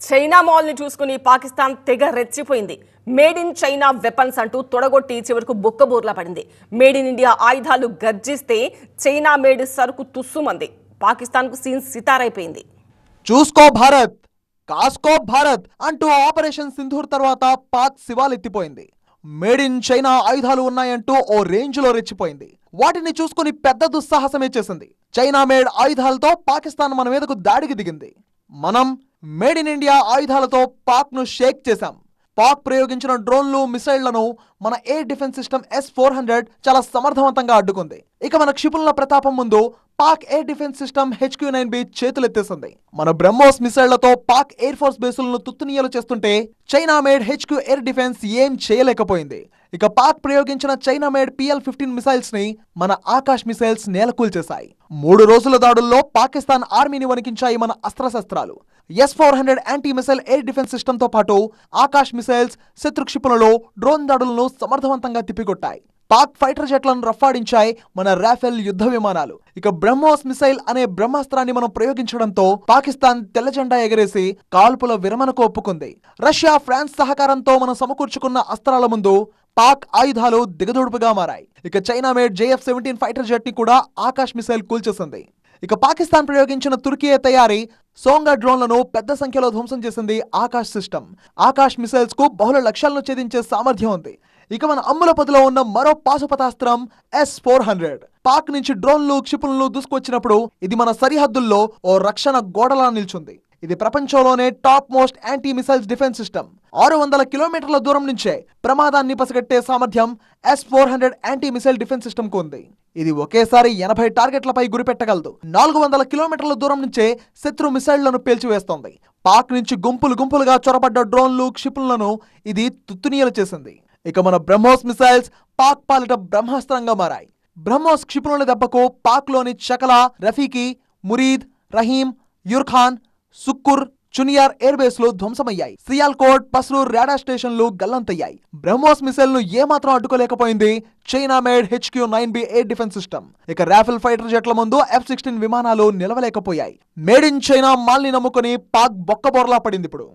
China మాల్ ని చూసుకుని పాకిస్తాన్ తెగ రెచ్చిపోయింది. మేడ్ ఇన్ చైనా వెపన్స్ అంటూ తొడగొట్టి చివరకు బొక్కబోర్లా పడింది. మేడ్ ఇన్ ఇండియా ఆయుధాలు గర్జిస్తే చైనా మేడ్ సరుకు తుస్సుమంది. పాకిస్తాన్ కు సీన్ సితారైపోయింది. చూసుకో భారత్, కాస్కో భారత్ అంటూ ఆపరేషన్ సింధూర్ తర్వాత పాక్ శివాలెత్తిపోయింది. మేడ్ ఇన్ చైనా ఆయుధాలు ఉన్నాయంటూ ఓ రేంజ్ లో రెచ్చిపోయింది. వాటిని చూసుకుని పెద్ద దుస్సాహసమే చేసింది. చైనా మేడ్ ఆయుధాలతో పాకిస్తాన్ మన మీదకు దాడికి దిగింది. మనం మేడ్ ఇన్ ఇండియా ఆయుధాలతో పాక్ ను షేక్ చేశాం. పాక్ ప్రయోగించిన డ్రోన్లు, మిసైళ్లను మన ఎయిర్ డిఫెన్స్ సిస్టమ్ S-400 చాలా సమర్థవంతంగా అడ్డుకుంది. ఇక మన క్షిపణుల ప్రతాపం ముందు Pak air defence system HQ-9B చేతులెత్తేసింది. మన బ్రహ్మోస్ మిసైళ్లతో పాక్ ఎయిర్ ఫోర్స్ బేసులను తుత్తునీయలు చేస్తుంటే China made HQ air defence ఏం చేయలేకపోయింది. ఇక పాక్ ప్రయోగించిన చైనా మేడ్ PL-15 మిసైల్స్ ని మన ఆకాశ్ మిసైల్స్ నేలకూల్చేశాయి. 3 రోజుల దాడుల్లో పాకిస్తాన్ ఆర్మీని వణికించాయి మన అస్త్రశస్త్రాలు. S-400 anti missile air defence system తో పాటు ఆకాశ్ మిసైల్స్ శత్రు క్షిపణులలో డ్రోన్ దాడులను సమర్థవంతంగా తిప్పికొట్టాయి. పాక్ ఫైటర్ జెట్లను రఫాడించాయి మన రాఫెల్ యుద్ధ విమానాలు. ఇక బ్రహ్మోస్ మిసైల్ అనే బ్రహ్మాస్త్రాన్ని మనం ప్రయోగించడంతో పాకిస్తాన్ తెల్ల జెండా ఎగరేసి కాల్పుల విరమణకు ఒప్పుకుంది. రష్యా, ఫ్రాన్స్ సహకారంతో మనం సమకూర్చుకున్న అస్త్రాల ముందు పాక్ ఆయుధాలు దిగదొడుపుగా మారాయి. ఇక China made JF-17 fighter jet ని కూడా ఆకాశ్ మిసైల్ కూల్చేసింది. ఇక పాకిస్తాన్ ప్రయోగించిన తుర్కియే తయారీ సోంగా డ్రోన్లను పెద్ద సంఖ్యలో ధ్వంసం చేసింది ఆకాశ్ సిస్టమ్. ఆకాశ్ మిసైల్స్ కు బహుళ లక్ష్యాలను ఛేదించే సామర్థ్యం ఉంది. ఇక మన అమ్ముల పదిలో ఉన్న మరో పాశుపతాస్త్రం S-400. పాక్ నుంచి డ్రోన్లు, క్షిపణులు దూసుకొచ్చినప్పుడు ఇది మన సరిహద్దుల్లో ఓ రక్షణ గోడలా నిల్చుంది. ఇది ప్రపంచంలోనే top most anti missiles defence system. 600 కిలోమీటర్ల దూరం నుంచే ప్రమాదాన్ని పసిగట్టే సామర్థ్యం S-400 anti missile defence system కు ఉంది. ఇది ఒకేసారి 80 టార్గెట్లపై గురిపెట్టగలదు. 400 కిలోమీటర్ల దూరం నుంచే శత్రు మిసైళ్లను పేల్చివేస్తోంది. పాక్ నుంచి గుంపులు గుంపులుగా చొరబడ్డ డ్రోన్లు, క్షిపణులను ఇది తుత్తునీయలు చేసింది. ఇక మన బ్రహ్మోస్ మిసైల్స్ పాక్ పాలిట బ్రహ్మాస్త్రంగా మారాయి. బ్రహ్మోస్ క్షిపణుల దెబ్బకు పాక్ లోని చకలా, రఫీకి, మురీద్, రహీం, యుర్ఖాన్, సుక్కుర్, చునియార్ ఎయిర్ బేస్ లు ధ్వంసమయ్యాయి. సియాల్కోట్, పస్రూర్ రాడార్ స్టేషన్లు గల్లంతయ్యాయి. బ్రహ్మోస్ మిసైల్ ను ఏమాత్రం అడ్డుకోలేకపోయింది China made HQ-9B air defence system. ఇక రాఫెల్ ఫైటర్ జెట్ల ముందు F-16 విమానాలు నిలవలేకపోయాయి. మేడ్ ఇన్ చైనా మాల్ ని నమ్ముకుని పాక్ బొక్కబోర్లా పడింది ఇప్పుడు.